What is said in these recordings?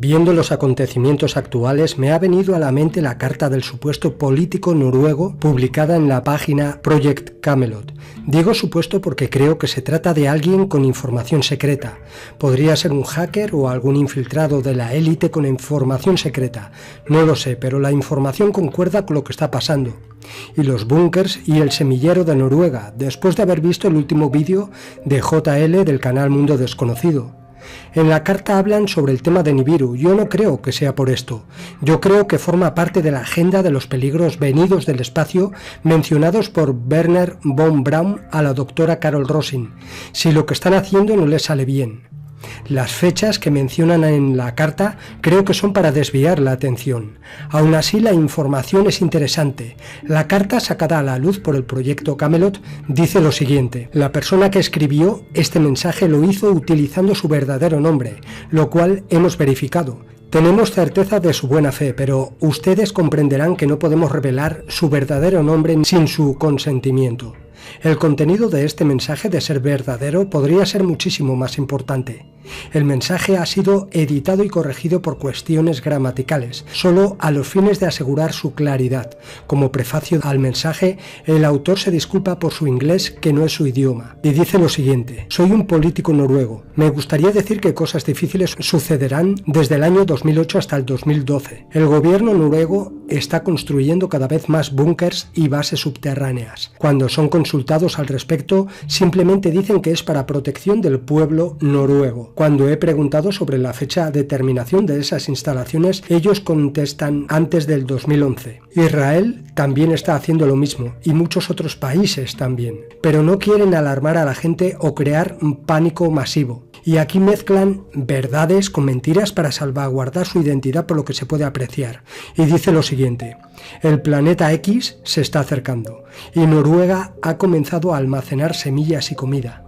Viendo los acontecimientos actuales, me ha venido a la mente la carta del supuesto político noruego publicada en la página Project Camelot. Digo supuesto porque creo que se trata de alguien con información secreta. Podría ser un hacker o algún infiltrado de la élite con información secreta. No lo sé, pero la información concuerda con lo que está pasando. Y los búnkers y el semillero de Noruega, después de haber visto el último vídeo de JL del canal Mundo Desconocido. En la carta hablan sobre el tema de Nibiru. Yo no creo que sea por esto. Yo creo que forma parte de la agenda de los peligros venidos del espacio mencionados por Werner von Braun a la doctora Carol Rosin, si lo que están haciendo no les sale bien. Las fechas que mencionan en la carta creo que son para desviar la atención. Aún así, la información es interesante. La carta sacada a la luz por el proyecto Camelot dice lo siguiente: la persona que escribió este mensaje lo hizo utilizando su verdadero nombre, lo cual hemos verificado. Tenemos certeza de su buena fe, pero ustedes comprenderán que no podemos revelar su verdadero nombre sin su consentimiento. El contenido de este mensaje, de ser verdadero, podría ser muchísimo más importante. El mensaje ha sido editado y corregido por cuestiones gramaticales, solo a los fines de asegurar su claridad. Como prefacio al mensaje, el autor se disculpa por su inglés, que no es su idioma, y dice lo siguiente: soy un político noruego. Me gustaría decir que cosas difíciles sucederán desde el año 2008 hasta el 2012. El gobierno noruego está construyendo cada vez más búnkers y bases subterráneas. Cuando son consultados al respecto, simplemente dicen que es para protección del pueblo noruego. Cuando he preguntado sobre la fecha de terminación de esas instalaciones, ellos contestan antes del 2011. Israel también está haciendo lo mismo, y muchos otros países también. Pero no quieren alarmar a la gente o crear un pánico masivo. Y aquí mezclan verdades con mentiras para salvaguardar su identidad, por lo que se puede apreciar. Y dice lo siguiente: el planeta X se está acercando, y Noruega ha comenzado a almacenar semillas y comida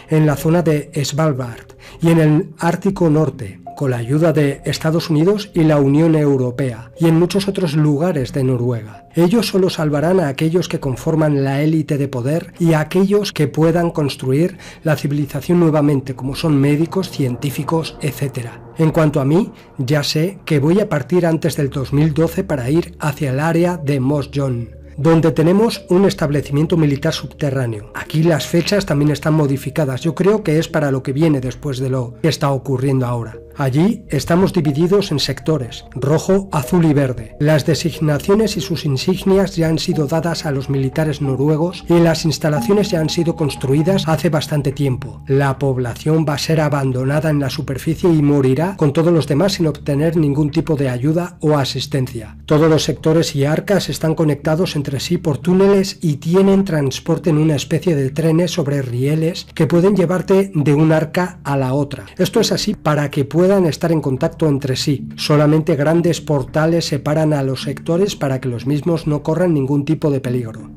en la zona de Svalbard y en el Ártico Norte, con la ayuda de Estados Unidos y la Unión Europea, y en muchos otros lugares de Noruega. Ellos solo salvarán a aquellos que conforman la élite de poder y a aquellos que puedan construir la civilización nuevamente, como son médicos, científicos, etc. En cuanto a mí, ya sé que voy a partir antes del 2012 para ir hacia el área de Mosjøen, donde tenemos un establecimiento militar subterráneo. Aquí las fechas también están modificadas. Yo creo que es para lo que viene después de lo que está ocurriendo ahora. Allí estamos divididos en sectores: rojo, azul y verde. Las designaciones y sus insignias ya han sido dadas a los militares noruegos y las instalaciones ya han sido construidas hace bastante tiempo. La población va a ser abandonada en la superficie y morirá con todos los demás sin obtener ningún tipo de ayuda o asistencia. Todos los sectores y arcas están conectados entre sí por túneles y tienen transporte en una especie de trenes sobre rieles que pueden llevarte de un arca a la otra. Esto es así para que puedan estar en contacto entre sí. Solamente grandes portales separan a los sectores para que los mismos no corran ningún tipo de peligro.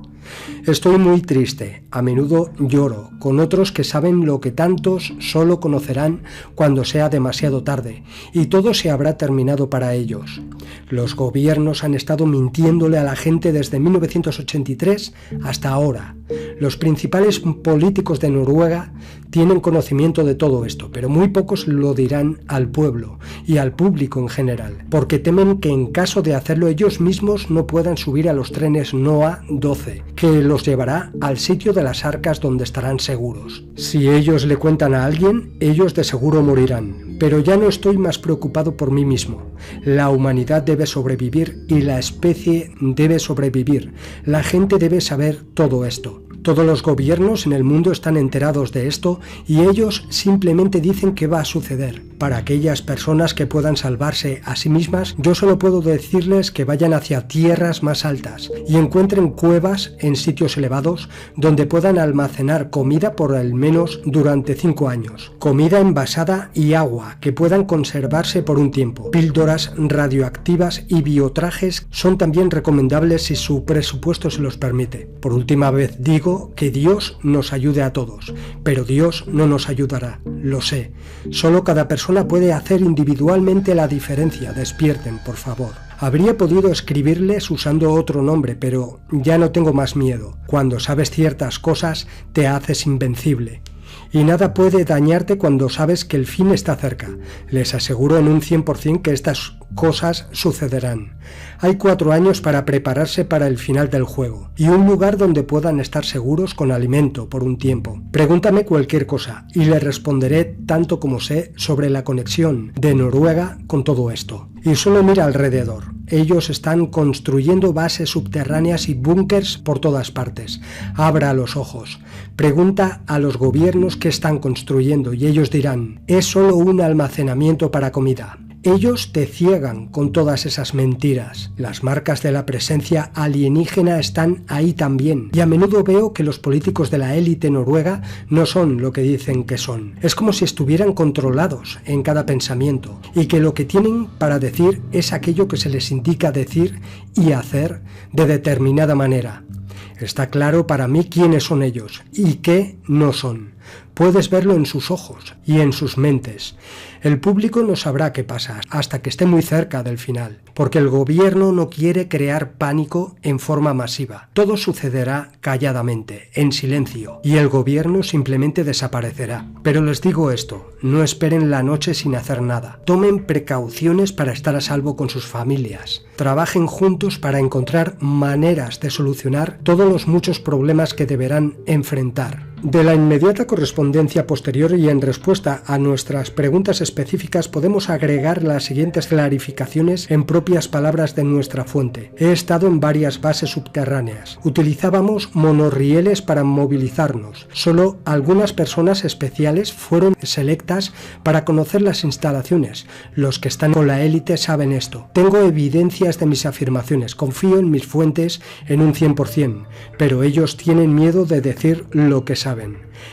Estoy muy triste, a menudo lloro, con otros que saben lo que tantos solo conocerán cuando sea demasiado tarde, y todo se habrá terminado para ellos. Los gobiernos han estado mintiéndole a la gente desde 1983 hasta ahora. Los principales políticos de Noruega tienen conocimiento de todo esto, pero muy pocos lo dirán al pueblo y al público en general, porque temen que en caso de hacerlo ellos mismos no puedan subir a los trenes NOA 12, que los llevará al sitio de las arcas donde estarán seguros. Si ellos le cuentan a alguien, ellos de seguro morirán. Pero ya no estoy más preocupado por mí mismo. La humanidad debe sobrevivir y la especie debe sobrevivir. La gente debe saber todo esto. Todos los gobiernos en el mundo están enterados de esto y ellos simplemente dicen que va a suceder. Para aquellas personas que puedan salvarse a sí mismas, yo solo puedo decirles que vayan hacia tierras más altas y encuentren cuevas en sitios elevados donde puedan almacenar comida por al menos durante 5 años. Comida envasada y agua que puedan conservarse por un tiempo. Píldoras radioactivas y biotrajes son también recomendables si su presupuesto se los permite. Por última vez digo que Dios nos ayude a todos, pero Dios no nos ayudará, lo sé. Solo cada persona puede hacer individualmente la diferencia. Despierten, por favor. Habría podido escribirles usando otro nombre, pero ya no tengo más miedo. Cuando sabes ciertas cosas, te haces invencible. y nada puede dañarte cuando sabes que el fin está cerca. Les aseguro en un 100% que estas cosas sucederán. Hay 4 años para prepararse para el final del juego y un lugar donde puedan estar seguros con alimento por un tiempo. Pregúntame cualquier cosa y le responderé tanto como sé sobre la conexión de Noruega con todo esto. Y solo mira alrededor. Ellos están construyendo bases subterráneas y búnkers por todas partes. Abra los ojos. Pregunta a los gobiernos qué están construyendo y ellos dirán, es solo un almacenamiento para comida. Ellos te ciegan con todas esas mentiras. Las marcas de la presencia alienígena están ahí también. Y a menudo veo que los políticos de la élite noruega no son lo que dicen que son. Es como si estuvieran controlados en cada pensamiento y que lo que tienen para decir es aquello que se les indica decir y hacer de determinada manera. Está claro para mí quiénes son ellos y qué no son. Puedes verlo en sus ojos y en sus mentes. El público no sabrá qué pasa hasta que esté muy cerca del final, porque el gobierno no quiere crear pánico en forma masiva. Todo sucederá calladamente, en silencio, y el gobierno simplemente desaparecerá. Pero les digo esto, no esperen la noche sin hacer nada. Tomen precauciones para estar a salvo con sus familias. Trabajen juntos para encontrar maneras de solucionar todos los muchos problemas que deberán enfrentar. De la inmediata correspondencia posterior y en respuesta a nuestras preguntas específicas podemos agregar las siguientes clarificaciones en propias palabras de nuestra fuente. He estado en varias bases subterráneas. Utilizábamos monorrieles para movilizarnos. Solo algunas personas especiales fueron selectas para conocer las instalaciones. Los que están con la élite saben esto. Tengo evidencias de mis afirmaciones. Confío en mis fuentes en un 100%, pero ellos tienen miedo de decir lo que saben.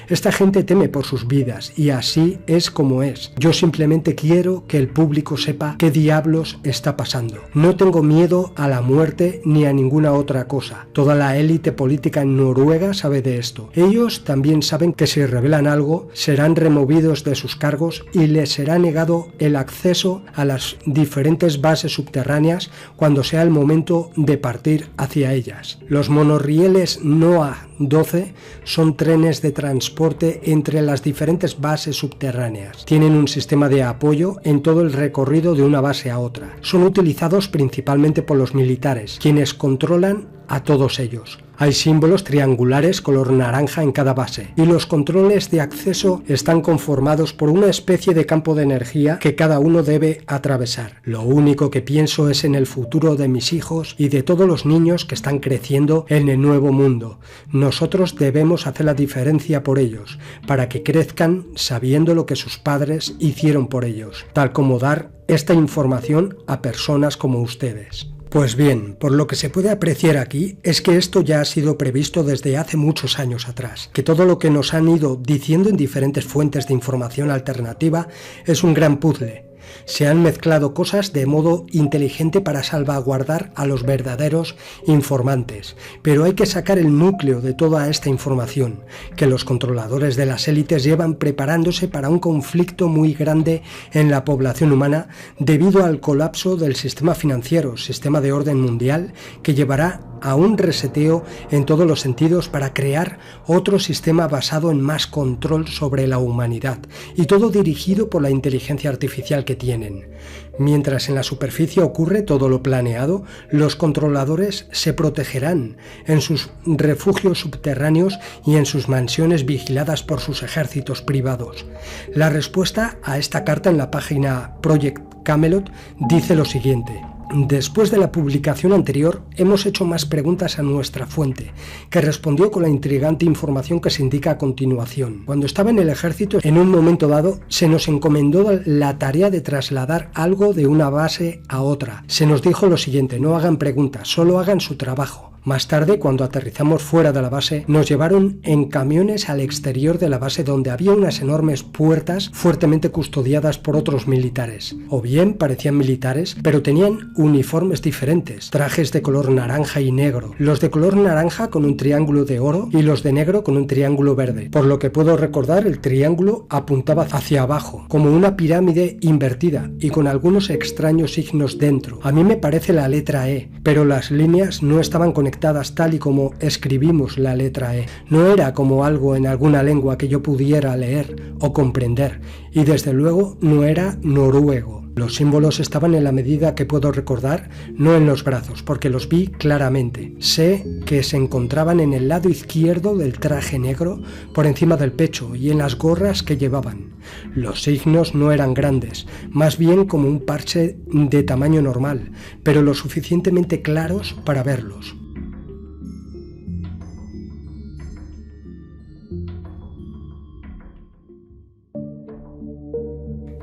Esta gente teme por sus vidas y así es como es. Yo simplemente quiero que el público sepa qué diablos está pasando. No tengo miedo a la muerte ni a ninguna otra cosa. Toda la élite política en Noruega sabe de esto. Ellos también saben que si revelan algo serán removidos de sus cargos y les será negado el acceso a las diferentes bases subterráneas cuando sea el momento de partir hacia ellas. Los monorrieles NOAA 12 son trenes de transporte entre las diferentes bases subterráneas. Tienen un sistema de apoyo en todo el recorrido de una base a otra. Son utilizados principalmente por los militares, quienes controlan a todos ellos. Hay símbolos triangulares color naranja en cada base y los controles de acceso están conformados por una especie de campo de energía que cada uno debe atravesar. Lo único que pienso es en el futuro de mis hijos y de todos los niños que están creciendo en el nuevo mundo. Nosotros debemos hacer la diferencia por ellos, para que crezcan sabiendo lo que sus padres hicieron por ellos, tal como dar esta información a personas como ustedes. Pues bien, por lo que se puede apreciar aquí es que esto ya ha sido previsto desde hace muchos años atrás, que todo lo que nos han ido diciendo en diferentes fuentes de información alternativa es un gran puzzle. Se han mezclado cosas de modo inteligente para salvaguardar a los verdaderos informantes, pero hay que sacar el núcleo de toda esta información, que los controladores de las élites llevan preparándose para un conflicto muy grande en la población humana debido al colapso del sistema financiero, sistema de orden mundial, que llevará a un reseteo en todos los sentidos para crear otro sistema basado en más control sobre la humanidad y todo dirigido por la inteligencia artificial que tienen. Mientras en la superficie ocurre todo lo planeado, los controladores se protegerán en sus refugios subterráneos y en sus mansiones vigiladas por sus ejércitos privados. La respuesta a esta carta en la página Project Camelot dice lo siguiente: después de la publicación anterior, hemos hecho más preguntas a nuestra fuente, que respondió con la intrigante información que se indica a continuación. Cuando estaba en el ejército, en un momento dado, se nos encomendó la tarea de trasladar algo de una base a otra. Se nos dijo lo siguiente: no hagan preguntas, solo hagan su trabajo. Más tarde, cuando aterrizamos fuera de la base, nos llevaron en camiones al exterior de la base donde había unas enormes puertas fuertemente custodiadas por otros militares. O bien parecían militares, pero tenían uniformes diferentes, trajes de color naranja y negro, los de color naranja con un triángulo de oro y los de negro con un triángulo verde. Por lo que puedo recordar, el triángulo apuntaba hacia abajo, como una pirámide invertida y con algunos extraños signos dentro. A mí me parece la letra E, pero las líneas no estaban conectadas conectadas tal y como escribimos la letra E. No era como algo en alguna lengua que yo pudiera leer o comprender, y desde luego no era noruego. Los símbolos estaban en la medida que puedo recordar, no en los brazos, porque los vi claramente. Sé que se encontraban en el lado izquierdo del traje negro, por encima del pecho y en las gorras que llevaban. Los signos no eran grandes, más bien como un parche de tamaño normal, pero lo suficientemente claros para verlos.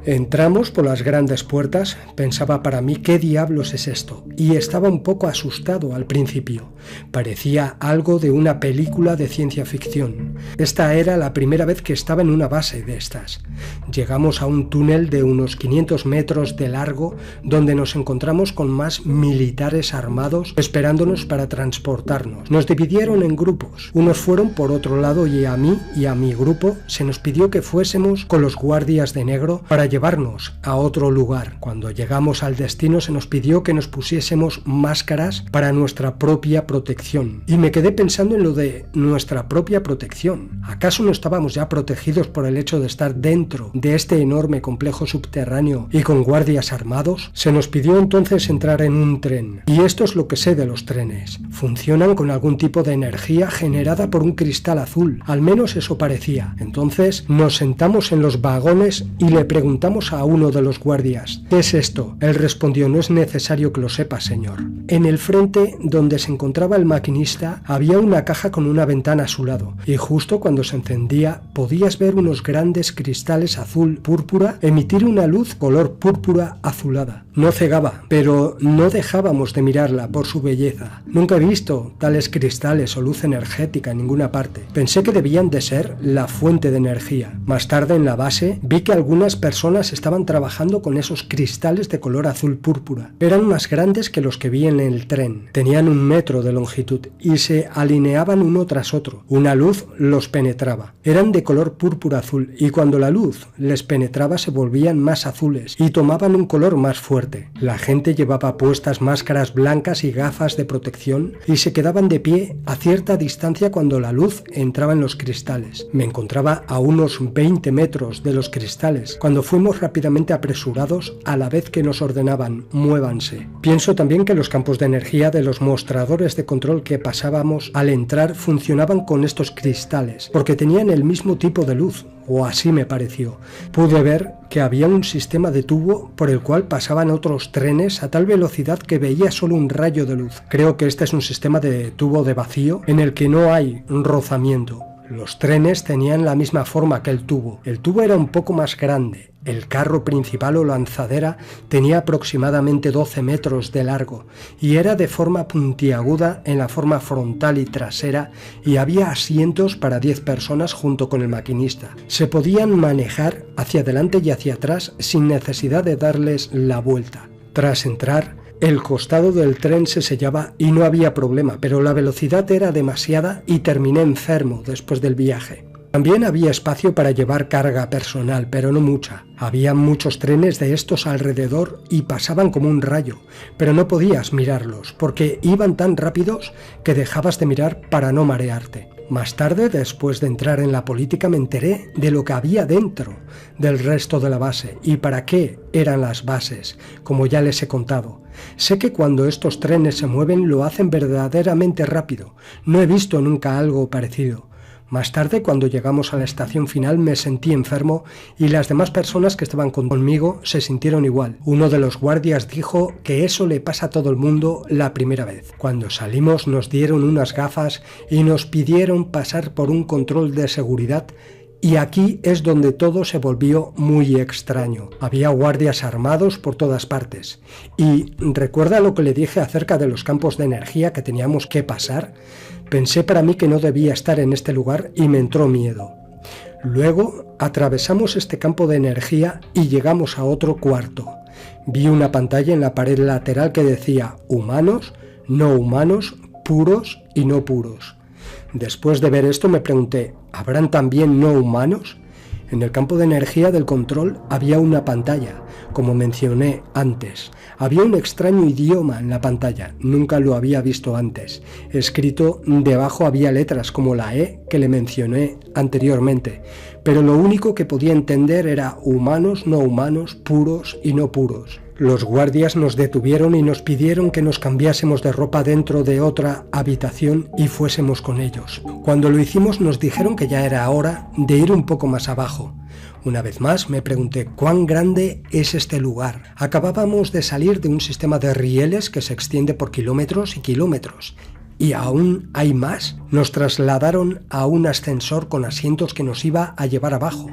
Entramos por las grandes puertas, pensaba para mí ¿qué diablos es esto? Y estaba un poco asustado al principio. Parecía algo de una película de ciencia ficción. Esta era la primera vez que estaba en una base de estas. Llegamos a un túnel de unos 500 metros de largo donde nos encontramos con más militares armados esperándonos para transportarnos. Nos dividieron en grupos. Unos fueron por otro lado y a mí y a mi grupo se nos pidió que fuésemos con los guardias de negro para llevarnos a otro lugar. Cuando llegamos al destino se nos pidió que nos pusiésemos máscaras para nuestra propia protección. Y me quedé pensando en lo de nuestra propia protección. ¿Acaso no estábamos ya protegidos por el hecho de estar dentro de este enorme complejo subterráneo y con guardias armados? Se nos pidió entonces entrar en un tren. Y esto es lo que sé de los trenes. Funcionan con algún tipo de energía generada por un cristal azul. Al menos eso parecía. Entonces nos sentamos en los vagones y le preguntamos a uno de los guardias: ¿qué es esto? Él respondió: no es necesario que lo sepa, señor. En el frente, donde se encontraba el maquinista, había una caja con una ventana a su lado, y justo cuando se encendía podías ver unos grandes cristales azul púrpura emitir una luz color púrpura azulada. No cegaba, pero no dejábamos de mirarla por su belleza. Nunca he visto tales cristales o luz energética en ninguna parte. Pensé que debían de ser la fuente de energía. Más tarde en la base vi que algunas personas estaban trabajando con esos cristales de color azul púrpura. Eran más grandes que los que vi en el tren. Tenían 1 metro de longitud y se alineaban uno tras otro. Una luz los penetraba. Eran de color púrpura azul y cuando la luz les penetraba se volvían más azules y tomaban un color más fuerte. La gente llevaba puestas máscaras blancas y gafas de protección y se quedaban de pie a cierta distancia cuando la luz entraba en los cristales. Me encontraba a unos 20 metros de los cristales cuando fuimos rápidamente apresurados a la vez que nos ordenaban: muévanse. Pienso también que los campos de energía de los mostradores de control que pasábamos al entrar funcionaban con estos cristales, porque tenían el mismo tipo de luz, o así me pareció. Pude ver que había un sistema de tubo por el cual pasaban otros trenes a tal velocidad que veía solo un rayo de luz. Creo que este es un sistema de tubo de vacío en el que no hay rozamiento. Los trenes tenían la misma forma que el tubo. El tubo era un poco más grande. El carro principal o lanzadera tenía aproximadamente 12 metros de largo y era de forma puntiaguda en la forma frontal y trasera y había asientos para 10 personas junto con el maquinista. Se podían manejar hacia adelante y hacia atrás sin necesidad de darles la vuelta. Tras entrar, el costado del tren se sellaba y no había problema, pero la velocidad era demasiada y terminé enfermo después del viaje. También había espacio para llevar carga personal, pero no mucha. Había muchos trenes de estos alrededor y pasaban como un rayo, pero no podías mirarlos porque iban tan rápidos que dejabas de mirar para no marearte. Más tarde, después de entrar en la política, me enteré de lo que había dentro del resto de la base y para qué eran las bases, como ya les he contado. Sé que cuando estos trenes se mueven lo hacen verdaderamente rápido. No he visto nunca algo parecido. Más tarde, cuando llegamos a la estación final, me sentí enfermo y las demás personas que estaban conmigo se sintieron igual. Uno de los guardias dijo que eso le pasa a todo el mundo la primera vez. Cuando salimos nos dieron unas gafas y nos pidieron pasar por un control de seguridad. Y aquí es donde todo se volvió muy extraño. Había guardias armados por todas partes. Y ¿recuerda lo que le dije acerca de los campos de energía que teníamos que pasar? Pensé para mí que no debía estar en este lugar y me entró miedo. Luego atravesamos este campo de energía y llegamos a otro cuarto. Vi una pantalla en la pared lateral que decía humanos, no humanos, puros y no puros. Después de ver esto me pregunté, ¿habrán también no humanos? En el campo de energía del control había una pantalla. como mencioné antes. Había un extraño idioma en la pantalla, nunca lo había visto antes. Escrito debajo había letras como la E que le mencioné anteriormente, pero lo único que podía entender era humanos, no humanos, puros y no puros. Los guardias nos detuvieron y nos pidieron que nos cambiásemos de ropa dentro de otra habitación y fuésemos con ellos. Cuando lo hicimos nos dijeron que ya era hora de ir un poco más abajo. Una vez más me pregunté cuán grande es este lugar. Acabábamos de salir de un sistema de rieles que se extiende por kilómetros y kilómetros. ¿Y aún hay más? Nos trasladaron a un ascensor con asientos que nos iba a llevar abajo.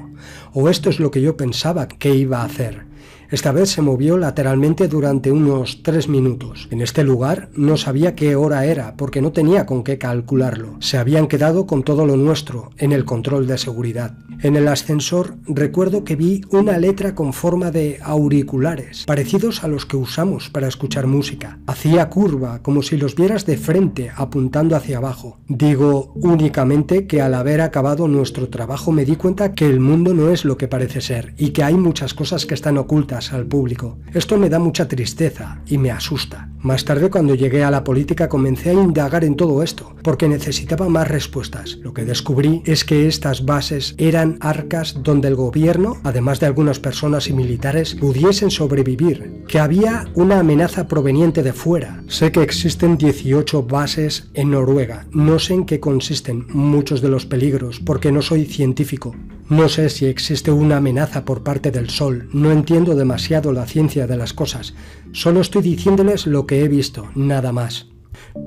O esto es lo que yo pensaba que iba a hacer. Esta vez se movió lateralmente durante unos 3 minutos. En este lugar no sabía qué hora era porque no tenía con qué calcularlo. Se habían quedado con todo lo nuestro en el control de seguridad. En el ascensor recuerdo que vi una letra con forma de auriculares, parecidos a los que usamos para escuchar música. Hacía curva, como si los vieras de frente, apuntando hacia abajo. Digo únicamente que al haber acabado nuestro trabajo me di cuenta que el mundo no es lo que parece ser y que hay muchas cosas que están ocultas al público. Esto me da mucha tristeza y me asusta. Más tarde, cuando llegué a la política, comencé a indagar en todo esto, porque necesitaba más respuestas. Lo que descubrí es que estas bases eran arcas donde el gobierno, además de algunas personas y militares, pudiesen sobrevivir, que había una amenaza proveniente de fuera. Sé que existen 18 bases en Noruega. No sé en qué consisten muchos de los peligros, porque no soy científico. No sé si existe una amenaza por parte del Sol, no entiendo demasiado la ciencia de las cosas, solo estoy diciéndoles lo que he visto, nada más.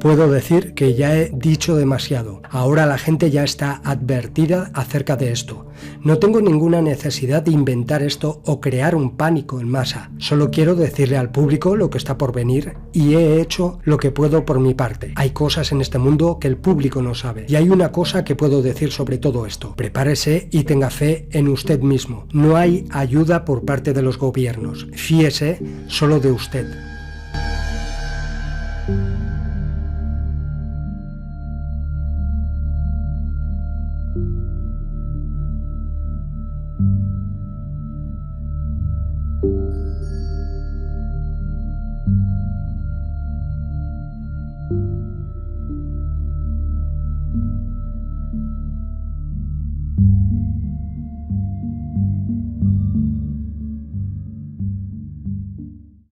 Puedo decir que ya he dicho demasiado, ahora la gente ya está advertida acerca de esto. No tengo ninguna necesidad de inventar esto o crear un pánico en masa, solo quiero decirle al público lo que está por venir y he hecho lo que puedo por mi parte. Hay cosas en este mundo que el público no sabe y hay una cosa que puedo decir sobre todo esto: prepárese y tenga fe en usted mismo. No hay ayuda por parte de los gobiernos, fíese solo de usted.